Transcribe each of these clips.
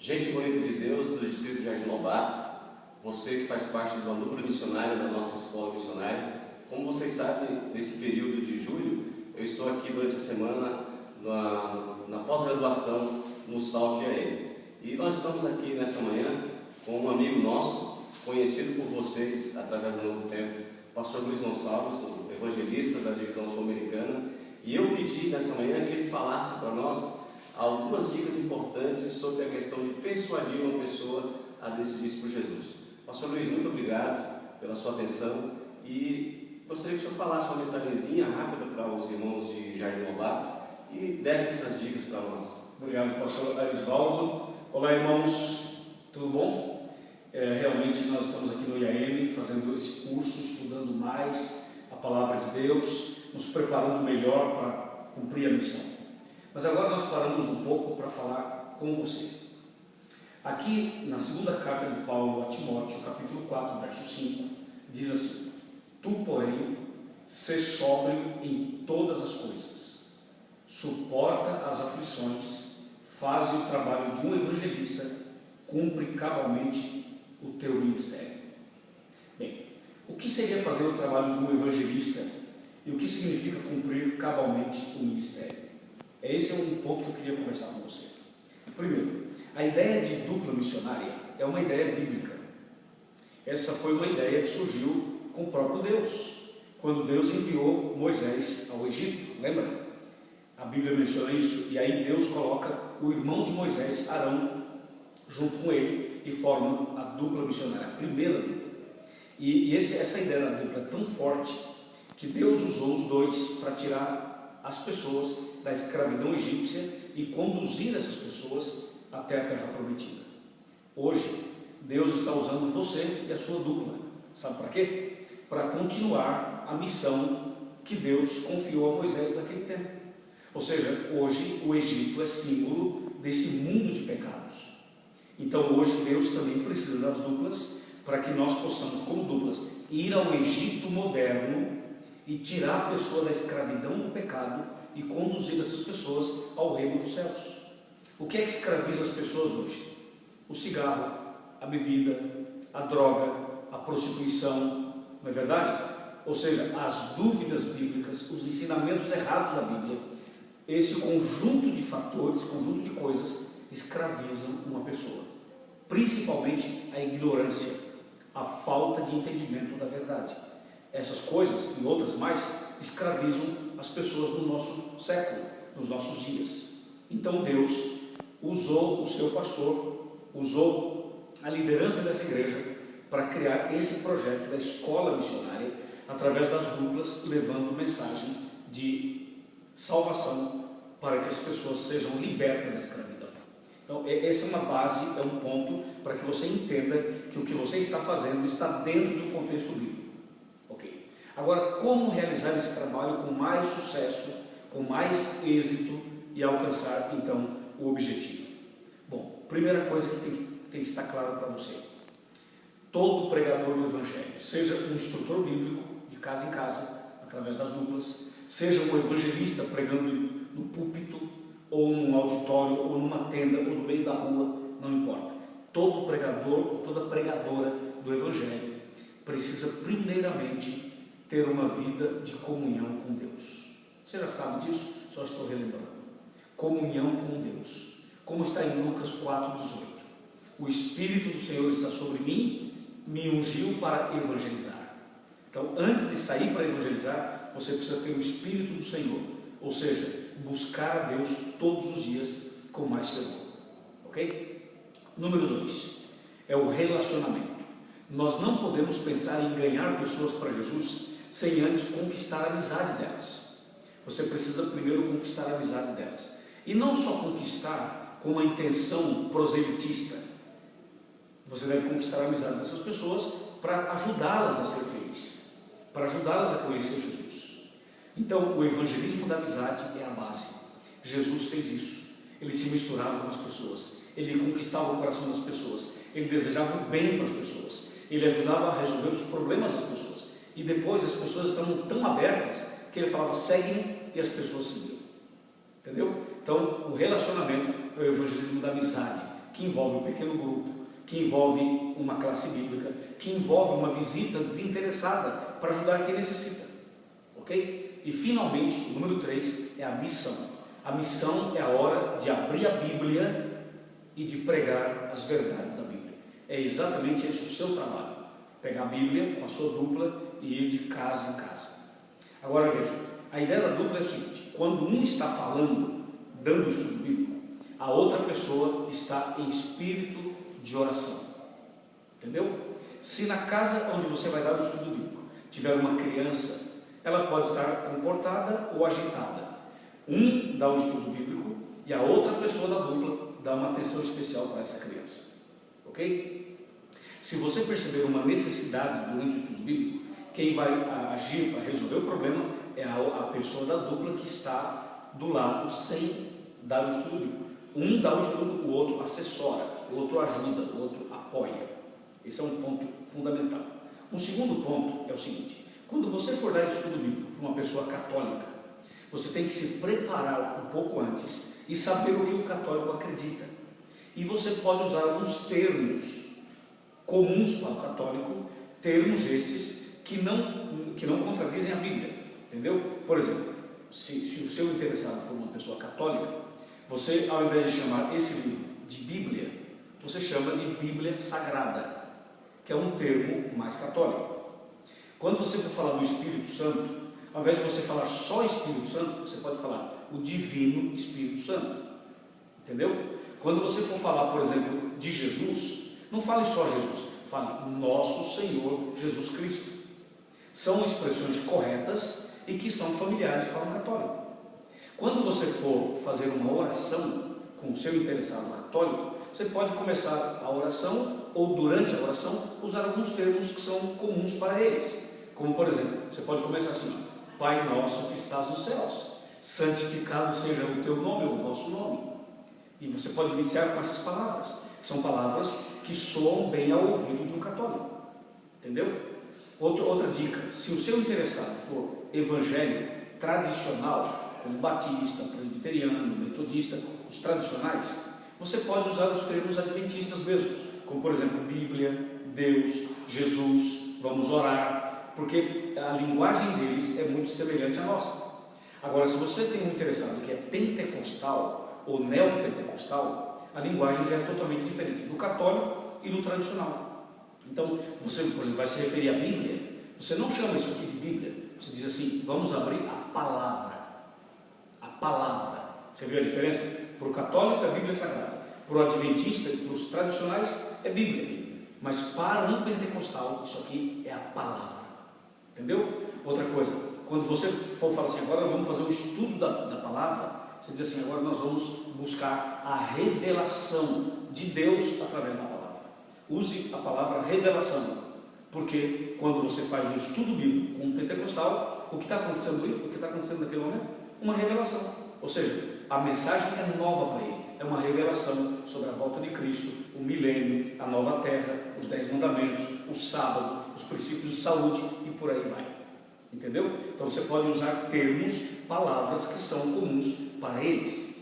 Gente bonita de Deus, do Distrito de Jardim Lobato, você que faz parte de uma dupla missionária da nossa escola missionária, como vocês sabem, nesse período de julho, eu estou aqui durante a semana na pós-graduação no SALT IAM. E nós estamos aqui nessa manhã com um amigo nosso, conhecido por vocês através do Novo Tempo, pastor Luiz Gonçalves, o evangelista da divisão sul-americana, e eu pedi nessa manhã que ele falasse para nós algumas dicas importantes sobre a questão de persuadir uma pessoa a decidir-se por Jesus. Pastor Luiz, muito obrigado pela sua atenção e gostaria que o senhor falasse uma mensagenzinha rápida para os irmãos de Jardim Lobato e desse essas dicas para nós. Obrigado, pastor Arisvaldo. Olá, irmãos, tudo bom? Realmente nós estamos aqui no IAM fazendo esse curso, estudando mais a palavra de Deus, nos preparando melhor para cumprir a missão. Mas agora nós paramos um pouco para falar com você. Aqui na segunda carta de Paulo a Timóteo, capítulo 4, verso 5, diz assim: Tu, porém, sê sóbrio em todas as coisas, suporta as aflições, faz o trabalho de um evangelista, cumpre cabalmente o teu ministério. Bem, o que seria fazer o trabalho de um evangelista e o que significa cumprir cabalmente o ministério? Esse é um ponto que eu queria conversar com você. Primeiro, a ideia de dupla missionária é uma ideia bíblica. Essa foi uma ideia que surgiu com o próprio Deus, quando Deus enviou Moisés ao Egito, lembra? A Bíblia menciona isso, e aí Deus coloca o irmão de Moisés, Arão, junto com ele, e formam a dupla missionária, a primeira dupla. E essa ideia da dupla é tão forte, que Deus usou os dois para tirar as pessoas da escravidão egípcia e conduzir essas pessoas até a terra prometida. Hoje, Deus está usando você e a sua dupla. Sabe para quê? Para continuar a missão que Deus confiou a Moisés naquele tempo. Ou seja, hoje o Egito é símbolo desse mundo de pecados. Então hoje Deus também precisa das duplas para que nós possamos, como duplas, ir ao Egito moderno e tirar a pessoa da escravidão do pecado e conduzir essas pessoas ao reino dos céus. O que é que escraviza as pessoas hoje? O cigarro, a bebida, a droga, a prostituição, não é verdade? Ou seja, as dúvidas bíblicas, os ensinamentos errados da Bíblia, esse conjunto de fatores, conjunto de coisas, escravizam uma pessoa. Principalmente a ignorância, a falta de entendimento da verdade. Essas coisas e outras mais escravizam as pessoas no nosso século, nos nossos dias. Então Deus usou o seu pastor, usou a liderança dessa igreja para criar esse projeto da escola missionária através das duplas, levando mensagem de salvação para que as pessoas sejam libertas da escravidão. Então essa é uma base, é um ponto para que você entenda que o que você está fazendo está dentro de um contexto bíblico. Ok. Agora, como realizar esse trabalho com mais sucesso, com mais êxito e alcançar então o objetivo? Bom, primeira coisa que tem que estar claro para você: todo pregador do evangelho, seja um instrutor bíblico de casa em casa, através das duplas, seja um evangelista pregando no púlpito, ou num auditório, ou numa tenda, ou no meio da rua, não importa. Todo pregador ou toda pregadora do evangelho precisa primeiramente ter uma vida de comunhão com Deus. Você já sabe disso? Só estou relembrando. Comunhão com Deus. Como está em Lucas 4,18. O Espírito do Senhor está sobre mim, me ungiu para evangelizar. Então, antes de sair para evangelizar, você precisa ter o Espírito do Senhor. Ou seja, buscar a Deus todos os dias com mais fervor. Ok? Número 2 é o relacionamento. Nós não podemos pensar em ganhar pessoas para Jesus sem antes conquistar a amizade delas. Você precisa primeiro conquistar a amizade delas. E não só conquistar com uma intenção proselitista. Você deve conquistar a amizade dessas pessoas para ajudá-las a ser felizes, para ajudá-las a conhecer Jesus. Então, o evangelismo da amizade é a base. Jesus fez isso. Ele se misturava com as pessoas. Ele conquistava o coração das pessoas. Ele desejava o bem para as pessoas. Ele ajudava a resolver os problemas das pessoas. E depois as pessoas estavam tão abertas que ele falava: seguem, e as pessoas seguiam. Entendeu? Então, o relacionamento é o evangelismo da amizade, que envolve um pequeno grupo, que envolve uma classe bíblica, que envolve uma visita desinteressada para ajudar quem necessita, ok? E finalmente, o número 3 é a missão. A missão é a hora de abrir a Bíblia e de pregar as verdades da Bíblia. É exatamente esse o seu trabalho, pegar a Bíblia com a sua dupla e ir de casa em casa. Agora veja, a ideia da dupla é o seguinte: quando um está falando, dando o estudo bíblico, a outra pessoa está em espírito de oração, entendeu? Se na casa onde você vai dar o estudo bíblico tiver uma criança, ela pode estar comportada ou agitada. Um dá o estudo bíblico e a outra pessoa da dupla dá uma atenção especial para essa criança, ok? Se você perceber uma necessidade durante o estudo bíblico, quem vai agir para resolver o problema é a pessoa da dupla que está do lado sem dar o estudo bíblico. Um dá o estudo, o outro assessora, o outro ajuda, o outro apoia. Esse é um ponto fundamental. Um segundo ponto é o seguinte: quando você for dar estudo bíblico para uma pessoa católica, você tem que se preparar um pouco antes e saber o que o católico acredita. E você pode usar alguns termos comuns para o católico, termos estes que não contradizem a Bíblia, entendeu? Por exemplo, se o seu interessado for uma pessoa católica, você, ao invés de chamar esse livro de Bíblia, você chama de Bíblia Sagrada, que é um termo mais católico. Quando você for falar do Espírito Santo, ao invés de você falar só Espírito Santo, você pode falar o Divino Espírito Santo, entendeu? Quando você for falar, por exemplo, de Jesus, não fale só Jesus, fale Nosso Senhor Jesus Cristo. São expressões corretas e que são familiares para um católico. Quando você for fazer uma oração com o seu interessado católico, você pode começar a oração ou durante a oração usar alguns termos que são comuns para eles. Como por exemplo, você pode começar assim: Pai nosso que estás nos céus, santificado seja o teu nome ou o vosso nome. E você pode iniciar com essas palavras, que são palavras que soam bem ao ouvido de um católico, entendeu? Outra dica: se o seu interessado for evangélico tradicional, como batista, presbiteriano, metodista, os tradicionais, você pode usar os termos adventistas mesmos, como por exemplo Bíblia, Deus, Jesus, vamos orar, porque a linguagem deles é muito semelhante à nossa. Agora, se você tem um interessado que é pentecostal ou neopentecostal, a linguagem já é totalmente diferente do católico e do tradicional. Então, você, por exemplo, vai se referir à Bíblia, você não chama isso aqui de Bíblia, você diz assim: vamos abrir a palavra. A palavra. Você viu a diferença? Para o católico é Bíblia Sagrada, para o adventista e para os tradicionais é Bíblia. Mas para um pentecostal, isso aqui é a palavra. Entendeu? Outra coisa, quando você for falar assim: agora vamos fazer o estudo da palavra, você diz assim: agora nós vamos buscar a revelação de Deus através da palavra. Use a palavra revelação, porque quando você faz um estudo bíblico com um pentecostal, o que está acontecendo ali? O que está acontecendo naquele momento? Uma revelação. Ou seja, a mensagem é nova para ele, é uma revelação sobre a volta de Cristo, o milênio, a nova terra, os 10 mandamentos, o sábado, os princípios de saúde e por aí vai. Entendeu? Então você pode usar termos, palavras que são comuns para eles.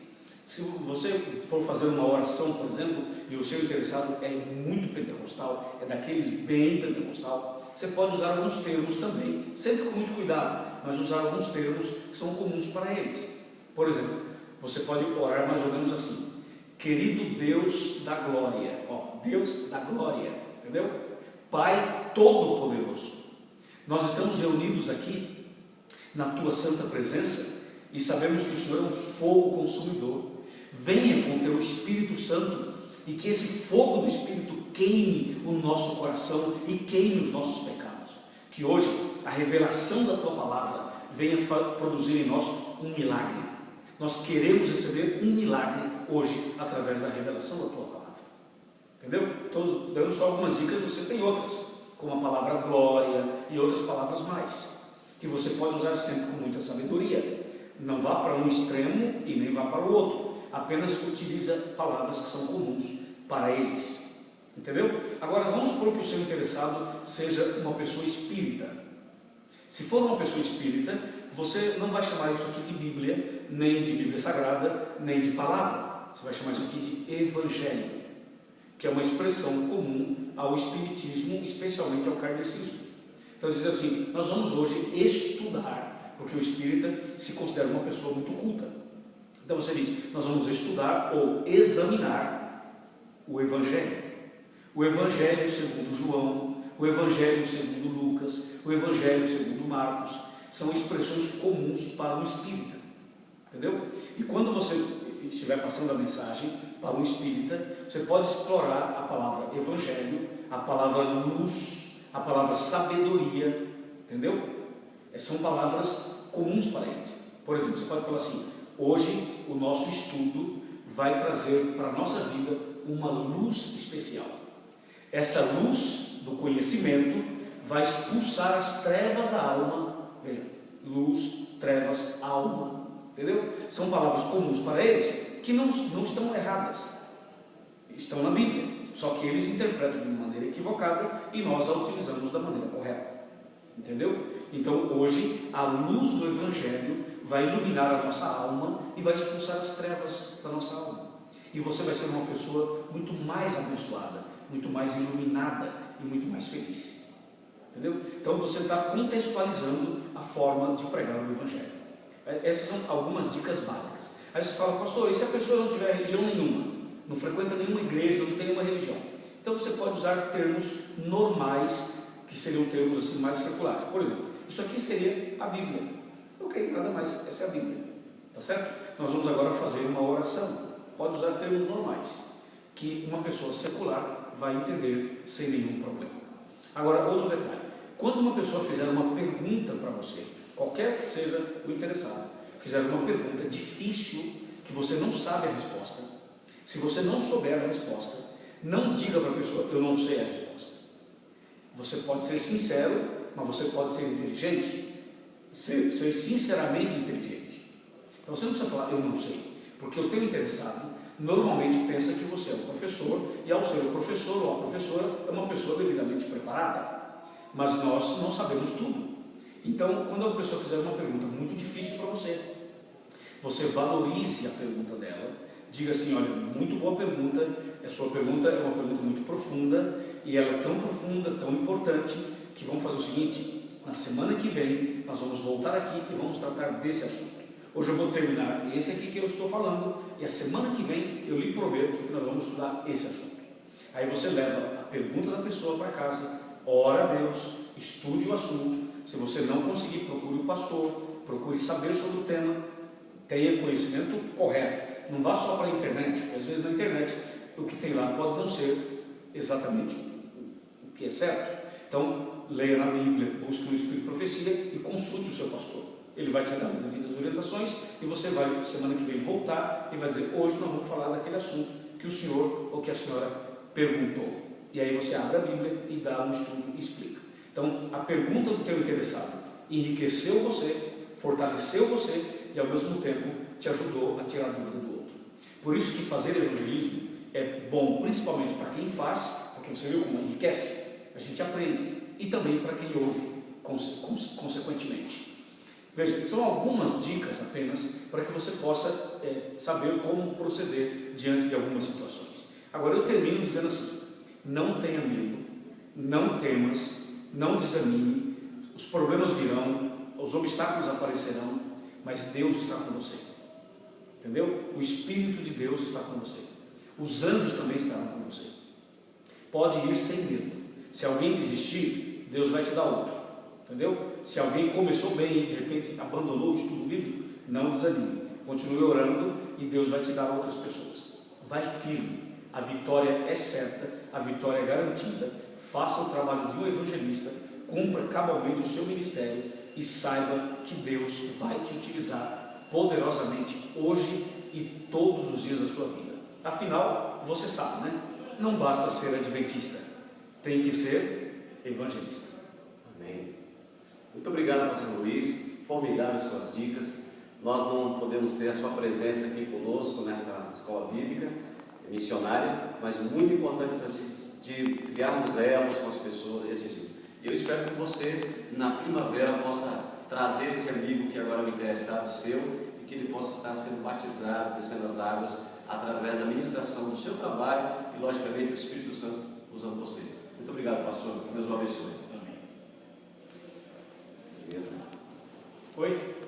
Se você for fazer uma oração, por exemplo, e o seu interessado é muito pentecostal, é daqueles bem pentecostal, você pode usar alguns termos também, sempre com muito cuidado, mas usar alguns termos que são comuns para eles. Por exemplo, você pode orar mais ou menos assim: querido Deus da glória, Deus da glória, entendeu? Pai Todo-Poderoso, nós estamos reunidos aqui na Tua santa presença e sabemos que o Senhor é um fogo consumidor. Venha com o Teu Espírito Santo e que esse fogo do Espírito queime o nosso coração e queime os nossos pecados. Que hoje a revelação da Tua palavra venha produzir em nós um milagre. Nós queremos receber um milagre hoje através da revelação da Tua palavra. Entendeu? Estou dando só algumas dicas, você tem outras, como a palavra glória e outras palavras mais, que você pode usar sempre com muita sabedoria. Não vá para um extremo e nem vá para o outro. Apenas utiliza palavras que são comuns para eles. Entendeu? Agora vamos supor que o seu interessado seja uma pessoa espírita. Se for uma pessoa espírita, você não vai chamar isso aqui de Bíblia, nem de Bíblia Sagrada, nem de palavra. Você vai chamar isso aqui de Evangelho. que é uma expressão comum ao espiritismo, especialmente ao kardecismo. Então diz assim, nós vamos hoje estudar, porque o espírita se considera uma pessoa muito culta. Então você diz, nós vamos estudar ou examinar o Evangelho. O Evangelho segundo João, o Evangelho segundo Lucas, o Evangelho segundo Marcos, são expressões comuns para o espírita. Entendeu? E quando você estiver passando a mensagem para um espírita, você pode explorar a palavra Evangelho, a palavra luz, a palavra sabedoria, entendeu? São palavras comuns para eles. Por exemplo, você pode falar assim, hoje o nosso estudo vai trazer para a nossa vida uma luz especial. Essa luz do conhecimento vai expulsar as trevas da alma. Veja, luz, trevas, alma, entendeu? São palavras comuns para eles que não estão erradas, estão na Bíblia, só que eles interpretam de uma maneira equivocada e nós a utilizamos da maneira correta, entendeu? Então hoje a luz do Evangelho vai iluminar a nossa alma e vai expulsar as trevas da nossa alma, e você vai ser uma pessoa muito mais abençoada, muito mais iluminada e muito mais feliz, entendeu? Então você está contextualizando a forma de pregar o Evangelho. Essas são algumas dicas básicas. Aí você fala, pastor, e se a pessoa não tiver religião nenhuma, não frequenta nenhuma igreja, não tem uma religião? Então você pode usar termos normais, que seriam termos assim mais seculares. Por exemplo, isso aqui seria a Bíblia. Ok, nada mais, essa é a Bíblia, tá certo? Nós vamos agora fazer uma oração. Pode usar termos normais, que uma pessoa secular vai entender sem nenhum problema. Agora, outro detalhe, quando uma pessoa fizer uma pergunta para você, qualquer que seja o interessado, fizer uma pergunta difícil, que você não sabe a resposta, se você não souber a resposta, não diga para a pessoa, eu não sei a resposta. Você pode ser sincero, mas você pode ser inteligente, ser sinceramente inteligente. Então você não precisa falar, eu não sei, porque o teu interessado normalmente pensa que você é um professor, e ao ser o professor ou a professora é uma pessoa devidamente preparada, mas nós não sabemos tudo. Então, quando a pessoa fizer uma pergunta muito difícil para você, você valorize a pergunta dela, diga assim, olha, muito boa pergunta, a sua pergunta é uma pergunta muito profunda, e ela é tão profunda, tão importante, que vamos fazer o seguinte, na semana que vem, nós vamos voltar aqui e vamos tratar desse assunto. Hoje eu vou terminar esse aqui que eu estou falando, e a semana que vem eu lhe prometo que nós vamos estudar esse assunto. Aí você leva a pergunta da pessoa para casa, ora a Deus, estude o assunto. Se você não conseguir, procure o pastor, procure saber sobre o tema, tenha conhecimento correto. Não vá só para a internet, porque às vezes na internet o que tem lá pode não ser exatamente o que é certo. Então, leia na Bíblia, busque no Espírito de Profecia e consulte o seu pastor. Ele vai te dar as devidas orientações e você vai, semana que vem, voltar e vai dizer, hoje nós vamos falar daquele assunto que o senhor ou que a senhora perguntou. E aí você abre a Bíblia e dá um estudo e explica. Então, a pergunta do teu interessado enriqueceu você, fortaleceu você e ao mesmo tempo te ajudou a tirar a dúvida do outro. Por isso que fazer evangelismo é bom, principalmente para quem faz, porque você viu como enriquece, a gente aprende, e também para quem ouve consequentemente. Veja, são algumas dicas apenas para que você possa saber como proceder diante de algumas situações. Agora eu termino dizendo assim, não tenha medo, não temas, não desanime, os problemas virão, os obstáculos aparecerão, mas Deus está com você, entendeu? O Espírito de Deus está com você, os anjos também estarão com você. Pode ir sem medo. Se alguém desistir, Deus vai te dar outro, entendeu? Se alguém começou bem e de repente abandonou o estudo bíblico, não desanime, continue orando e Deus vai te dar outras pessoas. Vai firme, a vitória é certa, a vitória é garantida. Faça o trabalho de um evangelista, cumpra cabalmente o seu ministério e saiba que Deus vai te utilizar poderosamente hoje e todos os dias da sua vida. Afinal, você sabe, né? Não basta ser adventista, tem que ser evangelista. Amém. Muito obrigado, pastor Luiz, formidáveis suas dicas. Nós não podemos ter a sua presença aqui conosco nessa escola bíblica missionária, mas muito importante de criarmos elos com as pessoas e atingir. Eu espero que você, na primavera, possa trazer esse amigo que agora é interessado seu e que ele possa estar sendo batizado, descendo as águas, através da ministração do seu trabalho e, logicamente, o Espírito Santo usando você. Muito obrigado, pastor. Que Deus o abençoe. Amém. Beleza? Foi?